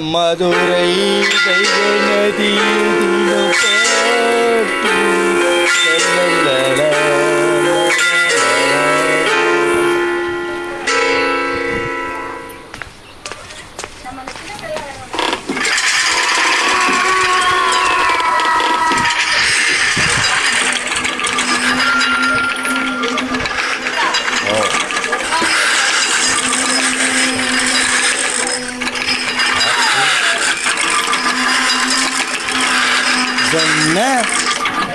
மதுரை நதி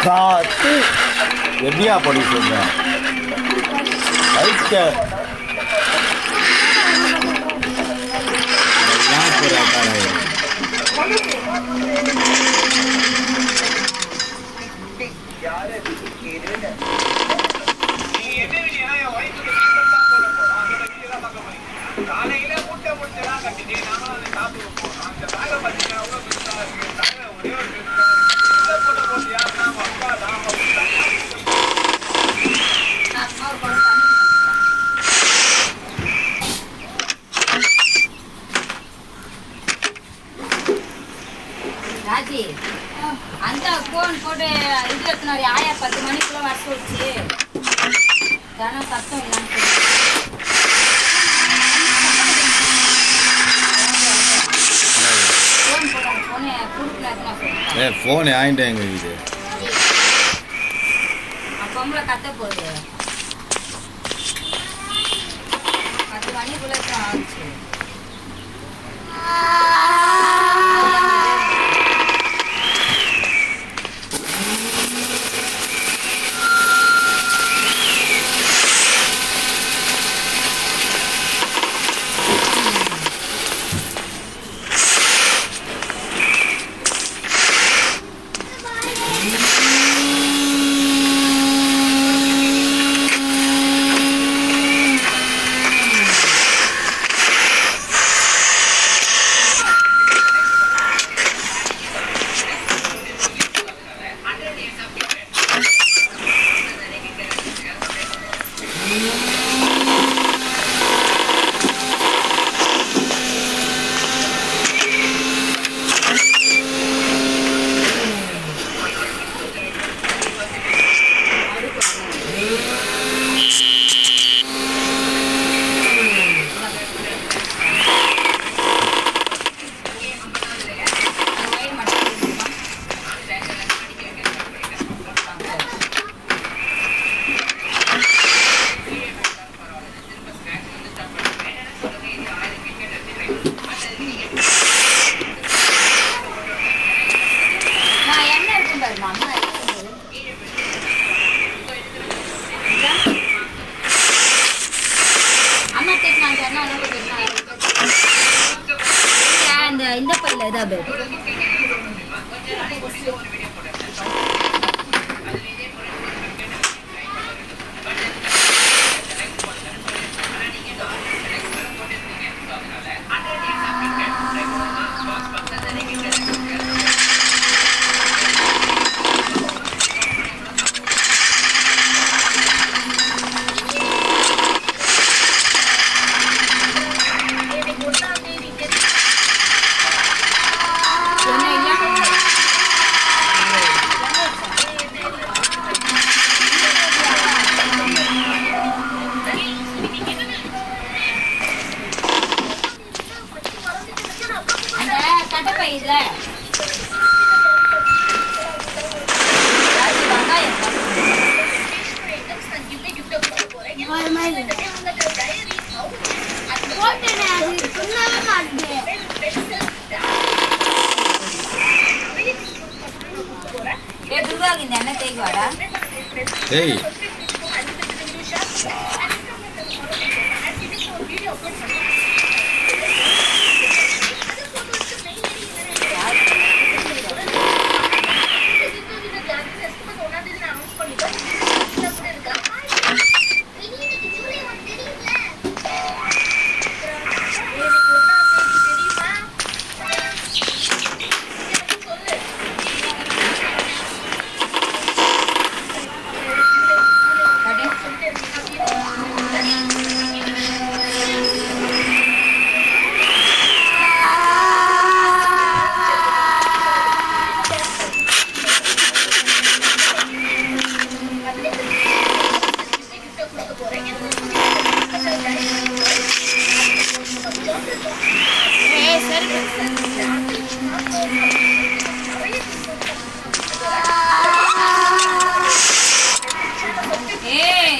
காத்து எப்படியா படி சொல்றேன் காலையில முட்டை முடிச்செல்லாம் கட்டிட்டு நாங்களும் அதை சாப்பிடுவோம். அந்த பேக பார்த்தீங்கன்னா அவ்வளோ பெருசாக இருக்கு. பேக ஒரே ஒரு போட்டு யாருன்னா அப்பா தான் ராஜி அந்த போன் போட்டு இது எத்தனாரு ஆயா 10 மணிக்குள்ள வர சொல்லிச்சு தானே சத்தம் இல்லாமல் ஃபோன் ஆயிட்டேங்க இது பொம்பளை கத்த போகுது 10 மணிக்குள்ள ஆச்சு இந்த பையில ஏதாவது என்ன தேய்க்குவாடா? டேய்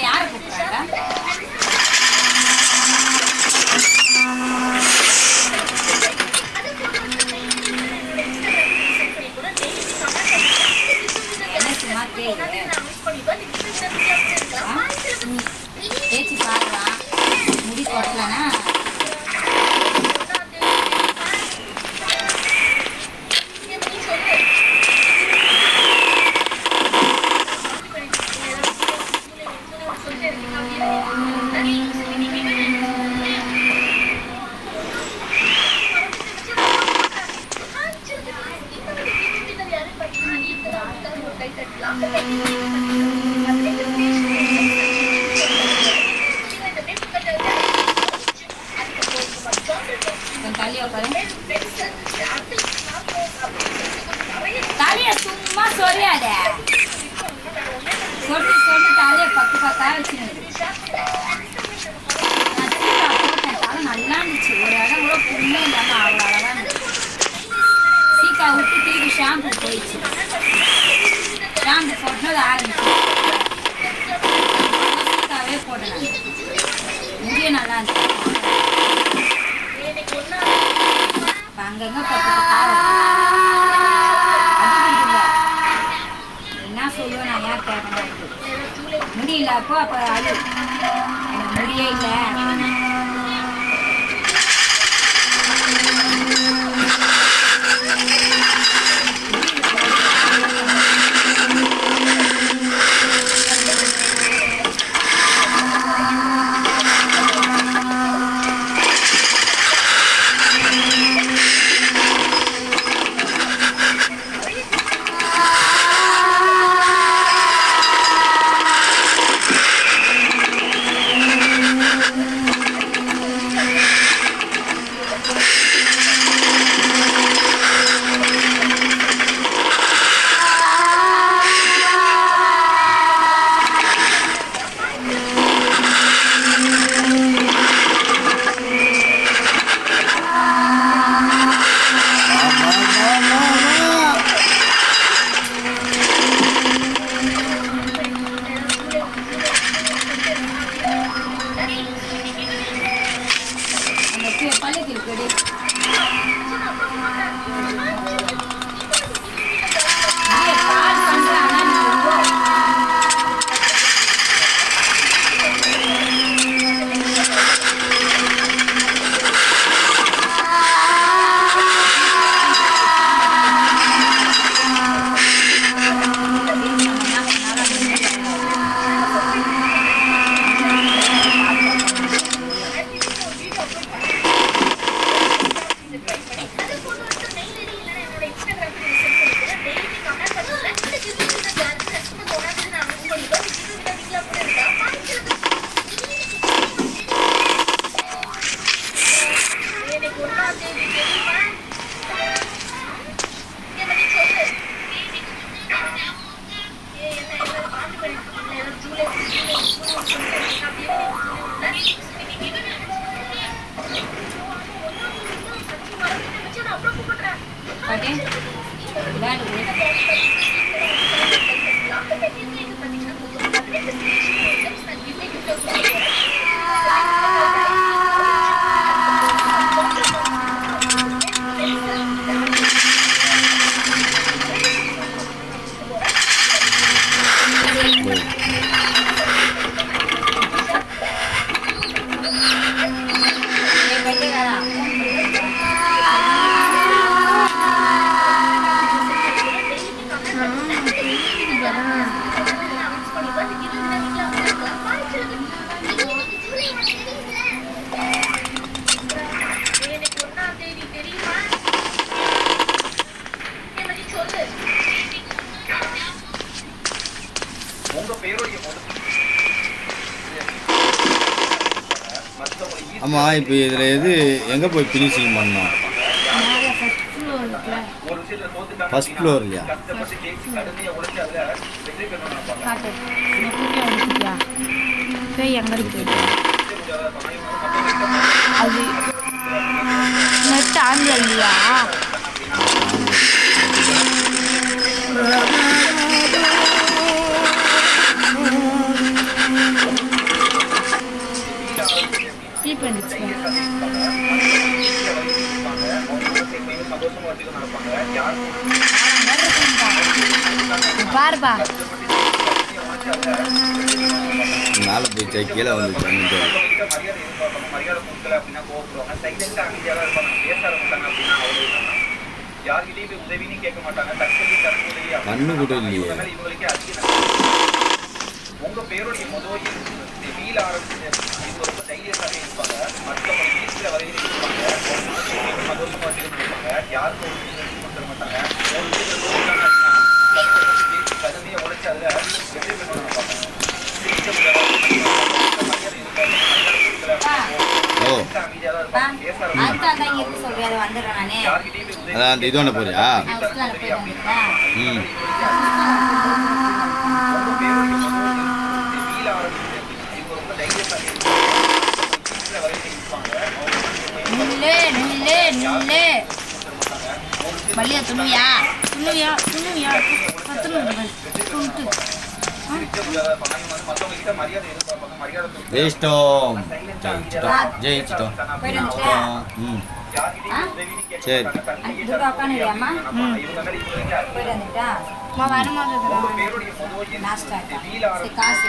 யாரை கூப்பிடுறாங்க? என்ன சும்மா தேய்ச்சி பார்க்கலாம். முடி கொட்டலனா தள்ளி உட்காரு. தலைய சும்மா சொல்லாத. சொல்லி தலைய பக்கு பக்கா வச்சுருந்தது. தலை நல்லா இருந்துச்சு. ஒரு இடம் கூட புண்ணே இல்லாமல் அவ்வளோ அழகாக இருந்துச்சு. சீக்கா விட்டு திருப்பி ஷாம்பு போயிடுச்சு. ஷாம்பு போட்டது ஆரம்பிச்சு. சீக்காவே போட்டேன். முடிய நல்லா இருந்துச்சு. அங்கங்க பத்து என்ன சொல்லுவேன் நான் யார் கேட்கணும் முடியல அப்போ அப்போ அது எனக்கு முடியே இல்லை. உங்க பேருடைய ஆமா இப்போ இதில் எது எங்கே போய் ஃபினிஷிங் பண்ணோம்? மேலே ஃபர்ஸ்ட் ஃப்ளோர் இருக்குல்ல, ஒரு விஷயத்துல தோத்துட்டா ஃபர்ஸ்ட் ஃப்ளோர் இல்லையா? கஷ்டப்பட்டு ஜெயிச்சு கடுமையா உழைச்சு அதுல வெற்றி பெறணும்னு நினைப்பாங்க. காட்டு நெட்டுக்கே வந்துட்டியா? போய் எங்கே இருக்கு அது? நெட் ஆன்ல இல்லையா? கீப் பண்ணிச்சு பாருப்பா. மேலே போய் கீழே வந்து மரியாதை எதிர்பார்ப்பாங்க, மரியாதை கொடுக்கல அப்படின்னா கோவப்படுவாங்க, சைலண்டா அமைதியாக இருப்பாங்க, பேச ஆரம்பிச்சாங்க அப்படின்னா அவ்வளவு யார்கிட்டயும் போய் உதவின்னு கேட்க மாட்டாங்க. தற்கொலை தற்கொலை கண்ணு கூட இல்லையே. இவங்களுக்கே அதிக உங்க பேருடைய முதல் வீல ஆரம்பிச்சு இவங்க ரொம்ப தைரியசாலியா இருப்பாங்க, மற்றவங்க வீட்டுல வரையில இருப்பாங்க, சந்தோஷமா இருப்பாங்க, யாருக்கும் ஒரு விஷயம் கொடுத்துட மாட்டாங்க. ஒரு வீட்டுல தோற்றாங்க அப்படின்னா கடுமையை உழைச்சு அதுல வெற்றி பெறணும்னு நினைப்பாங்க. ஓ அதுதான் தான் இருக்கு சொல்றேன். அதை வந்துடுறேன் நானே. அதான் அந்த இது ஒன்று போறியா? ஹவுஸ்ல போய் வந்துட்டா ம் நில்லு நில்லு நில்லு. பள்ளியா துணுவியா துணுவியா துணுவியா துணுட்டு ஜெயிச்சிட்டோம் ஜெயிச்சிட்டோம். போயிட்டு வந்துட்டியா? ம் ஆ? சரி. துர்கா உட்காந்துறியாம்மா? போயிட்டு வந்துட்டா வரும்போது லாஸ்ட் ஆகிட்டா. சரி காசு